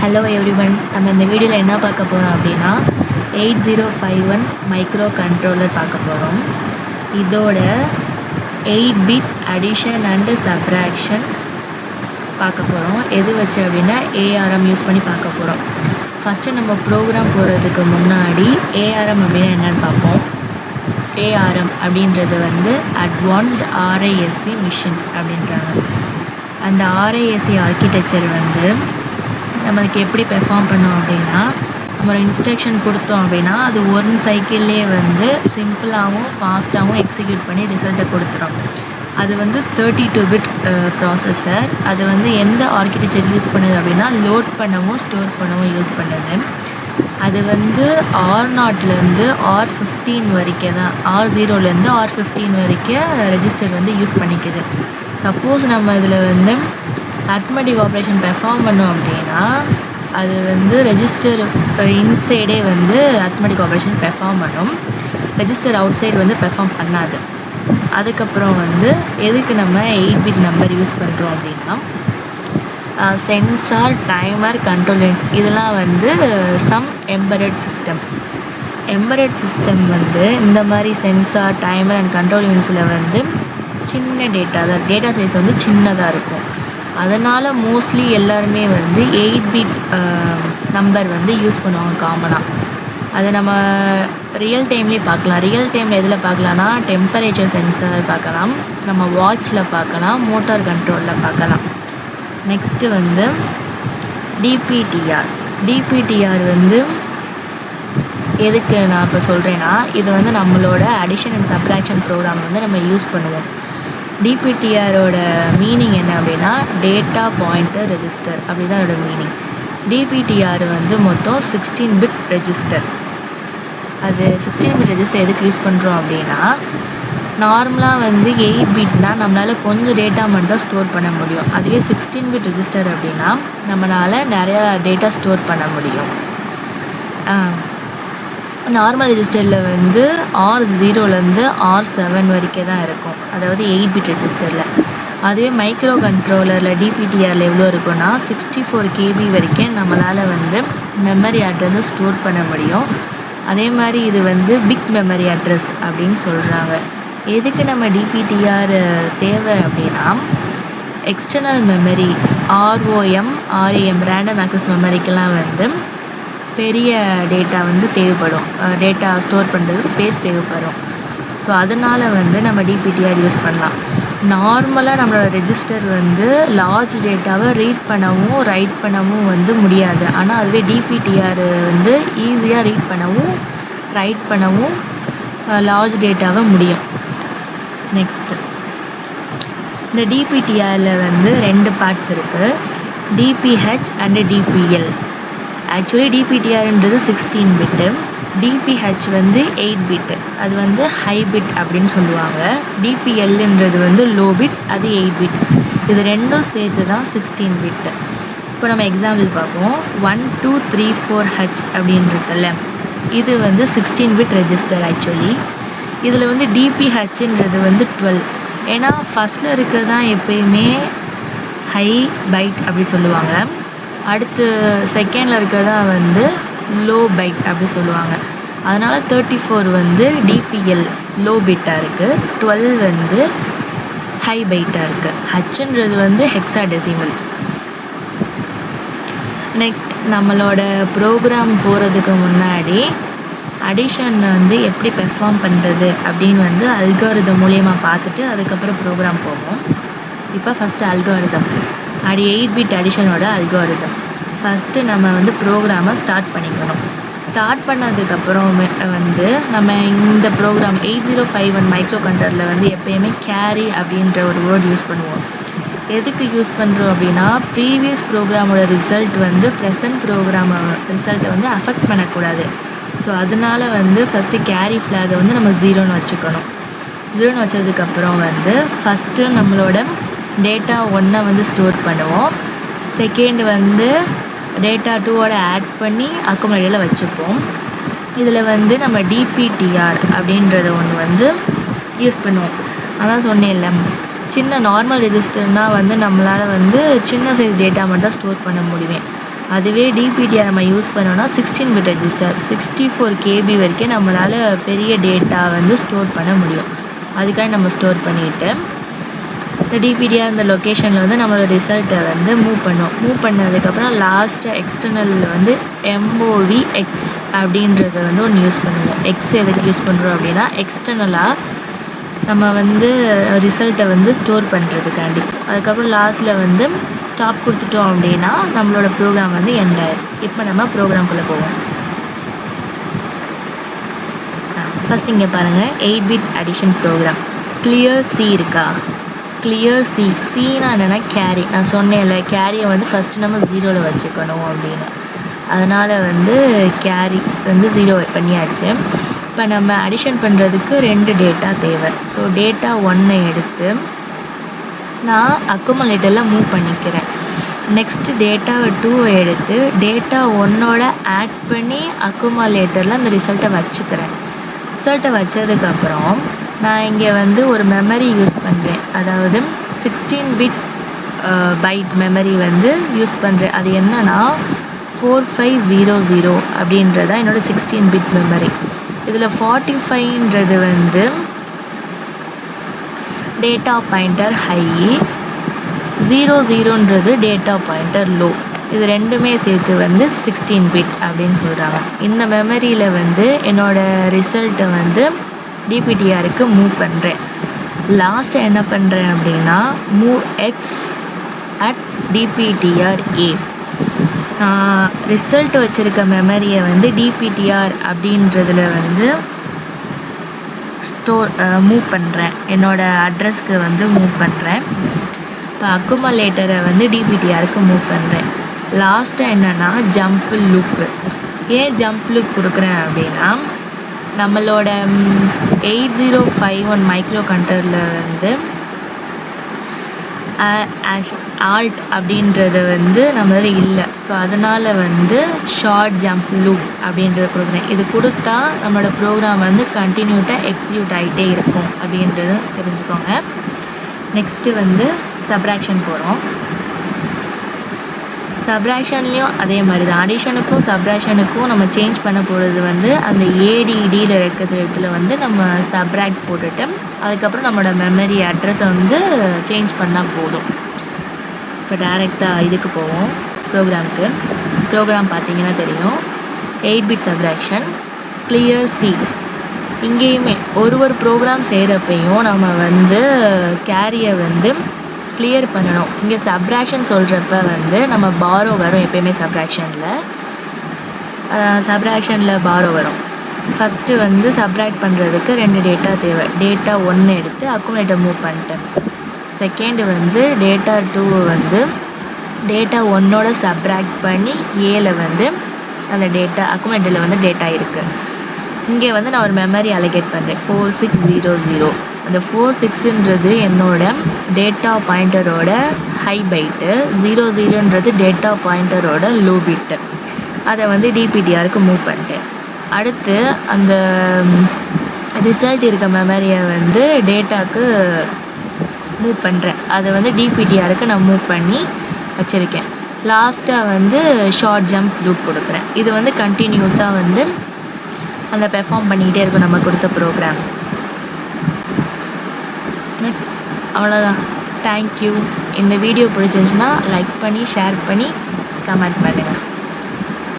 Hello everyone, நம்ம இந்த வீடியோவில் என்ன பார்க்க போகிறோம் அப்படின்னா 8051 மைக்ரோ கண்ட்ரோலர் பார்க்க போகிறோம். இதோட 8 பிட் அடிஷன் அண்டு சப்ராக்ஷன் பார்க்க போகிறோம். எது வச்சு அப்படின்னா ஏஆர்எம் யூஸ் பண்ணி பார்க்க போகிறோம். ஃபஸ்ட்டு நம்ம ப்ரோக்ராம் போகிறதுக்கு முன்னாடி ஏஆர்எம் அப்படின்னா என்னென்னு பார்ப்போம். ஏஆர்எம் அப்படின்றது அட்வான்ஸ்டு ஆர்ஐஎஸ்சி மிஷின் அப்படின்றாங்க. அந்த ஆர்ஐஎஸ்சி ஆர்கிடெக்சர் நம்மளுக்கு எப்படி பெர்ஃபார்ம் பண்ணோம் அப்படின்னா, நம்ம ஒரு இன்ஸ்ட்ரக்ஷன் கொடுத்தோம் அப்படின்னா அது ஒன் சைக்கிள்லேயே சிம்பிளாகவும் ஃபாஸ்ட்டாகவும் எக்ஸிக்யூட் பண்ணி ரிசல்ட்டை கொடுத்துரும். அது 32 பிட் ப்ராசஸர். அது எந்த ஆர்கிடெக்சர் யூஸ் பண்ணுது அப்படின்னா லோட் பண்ணவும் ஸ்டோர் பண்ணவும் யூஸ் பண்ணுது. அது R0லேருந்து R15 வரைக்கும் தான், R0லேருந்து R15 வரைக்கும் ரெஜிஸ்டர் யூஸ் பண்ணிக்குது. சப்போஸ் நம்ம இதில் அர்த்மெட்டிக் ஆப்ரேஷன் பெர்ஃபார்ம் பண்ணோம் அப்படின்னா அது ரெஜிஸ்டர் இன்சைடே அர்த்மெட்டிக் ஆப்ரேஷன் பெர்ஃபார்ம் பண்ணும். ரெஜிஸ்டர் அவுட் சைடு பெர்ஃபார்ம் பண்ணாது. அதுக்கப்புறம் எதுக்கு நம்ம 8 பிட் நம்பர் யூஸ் பண்ணுறோம் அப்படின்னா சென்சார், டைமர், கண்ட்ரோல் யூனிட்ஸ் இதெல்லாம் some embedded system. Embedded system இந்த மாதிரி சென்சார், டைமர் அண்ட் கண்ட்ரோல் யூனிட்ஸில் சின்ன டேட்டா சைஸ் சின்னதாக இருக்கும். அதனால் மோஸ்ட்லி எல்லாருமே 8 பிட் நம்பர் யூஸ் பண்ணுவாங்க காமனாக. அதை நம்ம ரியல் டைம்லேயே பார்க்கலாம். ரியல் டைமில் எதில் பார்க்கலான்னா டெம்பரேச்சர் சென்சார் பார்க்கலாம், நம்ம வாட்சில் பார்க்கலாம், மோட்டார் கண்ட்ரோலில் பார்க்கலாம். நெக்ஸ்ட்டு டிபிடிஆர். டிபிடிஆர் எதுக்கு நான் இப்போ சொல்கிறேன்னா, இது நம்மளோட அடிஷன் அண்ட் சப்ராக்ஷன் ப்ரோக்ராம் நம்ம யூஸ் பண்ணுவோம். டிபிடிஆரோட மீனிங் என்ன அப்படின்னா டேட்டா பாயிண்டர் ரெஜிஸ்டர், அப்படி தான் அதோட மீனிங். டிபிடிஆர் மொத்தம் 16 பிட் ரெஜிஸ்டர். அது 16 பிட் ரெஜிஸ்டர் எதுக்கு யூஸ் பண்ணுறோம் அப்படின்னா, நார்மலாக 8 பிட்னால் நம்மளால் கொஞ்சம் டேட்டா மட்டும் தான் ஸ்டோர் பண்ண முடியும். அதுவே 16 பிட் ரெஜிஸ்டர் அப்படின்னா நம்மளால் நிறையா டேட்டா ஸ்டோர் பண்ண முடியும். நார்மல் ரெஜிஸ்டரில் R0லேருந்து R7 வரைக்கும் தான் இருக்கும், அதாவது 8 பிட் ரெஜிஸ்டரில். அதுவே மைக்ரோ கண்ட்ரோலரில் டிபிடிஆரில் எவ்வளோ இருக்குன்னா 64 KB வரைக்கும் நம்மளால் மெமரி அட்ரஸை ஸ்டோர் பண்ண முடியும். அதே மாதிரி இது பிக் மெமரி அட்ரஸ் அப்படின்னு சொல்கிறாங்க. எதுக்கு நம்ம டிபிடிஆர் தேவை அப்படின்னா external memory ROM, RAM random access மெமரிக்கெல்லாம் பெரிய டேட்டா தேவைப்படும். டேட்டா ஸ்டோர் பண்ணுறது ஸ்பேஸ் தேவைப்படும். ஸோ அதனால் நம்ம டிபிடிஆர் யூஸ் பண்ணலாம். நார்மலாக நம்மளோட ரெஜிஸ்டர் லார்ஜ் டேட்டாவை ரீட் பண்ணவும் ரைட் பண்ணவும் முடியாது. ஆனால் அதுவே டிபிடிஆர் ஈஸியாக ரீட் பண்ணவும் ரைட் பண்ணவும் லார்ஜ் டேட்டாவை முடியும். நெக்ஸ்ட்டு இந்த டிபிடிஆரில் 2 பார்ட்ஸ் இருக்குது, டிபிஹெச் அண்டு டிபிஎல். ஆக்சுவலி டிபிடிஆர்ன்றது 16 பிட்டு, டிபிஹெச் 8 பிட்டு, அது ஹை பிட் அப்படின்னு சொல்லுவாங்க. டிபிஎல்ன்றது லோ பிட், அது 8 பிட். இது ரெண்டும் சேர்த்து தான் 16 பிட்டு. இப்போ நம்ம எக்ஸாம்பிள் பார்ப்போம். 1 2 3 4H அப்படின்னு இருக்குல்ல, இது 16 பிட் ரெஜிஸ்டர். ஆக்சுவலி இதில் டிபிஹெச்ன்றது 12. ஏன்னா ஃபஸ்ட்டில் இருக்கிறது தான் எப்பயுமே ஹை பைட் அப்படி சொல்லுவாங்க, அடுத்து செகண்டில் இருக்கிறதா லோ பைட் அப்படி சொல்லுவாங்க. அதனால் 34 டிபிஎல் லோ பிட்டாக இருக்குது, 12 ஹை பைட்டாக இருக்குது. ஹச்ன்றது ஹெக்ஸாடெசிமல். நெக்ஸ்ட் நம்மளோட ப்ரோக்ராம் போகிறதுக்கு முன்னாடி அடிஷன் எப்படி பெர்ஃபார்ம் பண்ணுறது அப்படின்னு அல்காரிதம் மூலியமாக பார்த்துட்டு அதுக்கப்புறம் ப்ரோக்ராம் போவோம். இப்போ ஃபஸ்ட்டு அல்காரிதம், 8 பிட் அடிஷனோட அல்காரிதம். ஃபஸ்ட்டு நம்ம ப்ரோக்ராமை ஸ்டார்ட் பண்ணிக்கணும். ஸ்டார்ட் பண்ணதுக்கப்புறம் நம்ம இந்த ப்ரோக்ராம் 8051 மைக்ரோ கண்ட்ரோலரில் எப்போயுமே கேரி அப்படின்ற ஒரு வேர்ட் யூஸ் பண்ணுவோம். எதுக்கு யூஸ் பண்ணுறோம் அப்படின்னா ப்ரீவியஸ் ப்ரோக்ராமோட ரிசல்ட் ப்ரெசன்ட் ப்ரோக்ராம் ரிசல்ட்டை அஃபெக்ட் பண்ணக்கூடாது. ஸோ அதனால் ஃபஸ்ட்டு கேரி ஃப்ளாகை நம்ம 0ன்னு வச்சுக்கணும். 0ன்னு வச்சதுக்கப்புறம் ஃபஸ்ட்டு நம்மளோட டேட்டா 1 ஸ்டோர் பண்ணுவோம். செகண்ட் டேட்டா 2வோட ஆட் பண்ணி அக்குமுலேட்டரில் வச்சுப்போம். இதில் நம்ம டிபிடிஆர் அப்படின்றத ஒன்று யூஸ் பண்ணுவோம். அதான் சொன்னேன்ல, சின்ன நார்மல் ரெஜிஸ்டர்னால் நம்மளால் சின்ன சைஸ் டேட்டா மட்டும் தான் ஸ்டோர் பண்ண முடியும். அதுவே டிபிடிஆர் நம்ம யூஸ் பண்ணோன்னா 16 பிட் ரெஜிஸ்டர் 64 KB வரைக்கும் நம்மளால் பெரிய டேட்டா வந்து ஸ்டோர் பண்ண முடியும். அதுக்காக நம்ம ஸ்டோர் பண்ணிவிட்டு இந்த டிபிடிஆர் இந்த லொக்கேஷனில் வந்து நம்மளோட ரிசல்ட்டை வந்து மூவ் பண்ணதுக்கப்புறம் லாஸ்ட்டாக எக்ஸ்டர்னலில் வந்து MOVX அப்படின்றத வந்து ஒன்று யூஸ் பண்ணுவோம். எக்ஸ் எதுக்கு யூஸ் பண்ணுறோம் அப்படின்னா எக்ஸ்டர்னலாக நம்ம வந்து ரிசல்ட்டை வந்து ஸ்டோர் பண்ணுறதுக்காண்டி. அதுக்கப்புறம் லாஸ்ட்டில் வந்து ஸ்டாப் கொடுத்துட்டோம் அப்படின்னா நம்மளோட ப்ரோக்ராம் வந்து எண்ட் ஆயிடும். இப்போ நம்ம ப்ரோக்ராம்குள்ளே போவோம். ஃபஸ்ட் இங்கே பாருங்கள் 8 bit addition program. Clear C இருக்கா? கிளியர் சினா என்னென்னா கேரி. நான் சொன்னேன்ல கேரியை வந்து ஃபஸ்ட்டு நம்ம 0ல் வச்சுக்கணும் அப்படின்னு. அதனால் வந்து கேரி வந்து 0 பண்ணியாச்சு. இப்போ நம்ம அடிஷன் பண்ணுறதுக்கு 2 டேட்டா தேவை. ஸோ டேட்டா 1 எடுத்து நான் அக்குமுலேட்டரில் மூவ் பண்ணிக்கிறேன். நெக்ஸ்ட்டு டேட்டா 2 எடுத்து டேட்டா 1ஓட ஆட் பண்ணி அக்குமுலேட்டரில் அந்த ரிசல்ட்டை வச்சுக்கிறேன். ரிசல்ட்டை வச்சதுக்கப்புறம் நான் இங்கே வந்து ஒரு மெமரி யூஸ் பண்ணுறேன். அதாவது 16 பிட் பைட் மெமரி வந்து யூஸ் பண்ணுறேன். அது என்னன்னா 4500 அப்படின்றதான் என்னோடய 16 பிட் மெமரி. இதில் 45ன்றது வந்து டேட்டா பாயிண்டர் ஹை, 00ன்றது டேட்டா பாயிண்டர் லோ. இது ரெண்டுமே சேர்த்து வந்து 16 பிட் அப்படின்னு சொல்கிறாங்க. இந்த மெமரியில் வந்து என்னோடய ரிசல்ட்டை வந்து டிபிடிஆருக்கு மூவ் பண்ணுறேன். லாஸ்ட்டு என்ன பண்ணுறேன் அப்படின்னா MOVX at DPTR A. Result வச்சுருக்க மெமரியை வந்து டிபிடிஆர் அப்படின்றதில் வந்து மூவ் பண்ணுறேன். என்னோடய அட்ரஸ்க்கு வந்து மூவ் பண்ணுறேன். இப்போ அக்குமுலேட்டரை வந்து டிபிடிஆருக்கு மூவ் பண்ணுறேன். லாஸ்ட்டாக என்னென்னா ஜம்ப் லூப்பு. ஏன் ஜம்ப் லூப் கொடுக்குறேன் அப்படின்னா நம்மளோட 8051 மைக்ரோ கண்ட்ரோலரில் வந்து ஆல்ட் அப்படின்றது வந்து நம்மளில் இல்லை. ஸோ அதனால் வந்து ஷார்ட் ஜம்ப் லூப் அப்படின்றத கொடுக்குறேன். இது கொடுத்தா நம்மளோட ப்ரோக்ராம் வந்து கண்டினியூட்டாக எக்ஸிக்யூட் ஆகிட்டே இருக்கும் அப்படின்றது தெரிஞ்சுக்கோங்க. நெக்ஸ்ட்டு வந்து சப்ராக்ஷன் போகிறோம். சப்ராக்ஷன்லேயும் அதே மாதிரி தான். அடிஷனுக்கும் சப்ராக்ஷனுக்கும் நம்ம சேஞ்ச் பண்ண போகிறது வந்து அந்த ADDயில் இருக்கிற இடத்துல வந்து நம்ம சப்ராக்ட் போட்டுட்டு அதுக்கப்புறம் நம்மளோட மெமரி அட்ரஸை வந்து சேஞ்ச் பண்ணால் போதும். இப்போ டேரெக்டாக இதுக்கு போவோம், ப்ரோக்ராமுக்கு. ப்ரோக்ராம் பார்த்தீங்கன்னா தெரியும் 8 பிட் சப்ராக்ஷன் கிளியர் சி. இங்கேயுமே ஒரு ப்ரோக்ராம் செய்கிறப்பையும் நம்ம வந்து கேரியை வந்து கிளியர் பண்ணணும். இங்கே சப்ராக்ஷன் சொல்கிறப்ப வந்து நம்ம பாரோ வரும். எப்போயுமே சப்ராக்ஷனில் பாரோ வரும். ஃபஸ்ட்டு வந்து சப்ராக்ட் பண்ணுறதுக்கு 2 டேட்டா தேவை. டேட்டா 1 எடுத்து அக்குமுலேட்டர் மூவ் பண்ணிட்டேன். செகண்டு வந்து டேட்டா 2 வந்து டேட்டா 1ஓட சப்ராக்ட் பண்ணி ஏல வந்து அந்த டேட்டா அக்குமுலேட்டரில் வந்து டேட்டா இருக்குது. இங்கே வந்து நான் ஒரு மெமரி அலோகேட் பண்ணுறேன் 4600. அந்த 46ன்றது என்னோட டேட்டா பாயிண்டரோட ஹை பைட்டு, 00ன்றது டேட்டா பாயிண்டரோட லோ பிட்டு. அதை வந்து டிபிடிஆருக்கு மூவ் பண்ணிட்டேன். அடுத்து அந்த ரிசல்ட் இருக்க மெமரியை வந்து டேட்டாவுக்கு மூவ் பண்ணுறேன். அதை வந்து டிபிடிஆருக்கு நான் மூவ் பண்ணி வச்சுருக்கேன். லாஸ்ட்டாக வந்து ஷார்ட் ஜம்ப் லூப் கொடுக்குறேன். இது வந்து கண்டினியூஸாக வந்து அந்த பெர்ஃபார்ம் பண்ணிக்கிட்டே இருக்கும் நம்ம கொடுத்த ப்ரோக்ராம். நெக்ஸ்ட் அவ்வளோதான். தேங்க்யூ. இந்த வீடியோ பிடிச்சிருந்துச்சுன்னா லைக் பண்ணி ஷேர் பண்ணி கமெண்ட் பண்ணுங்கள்.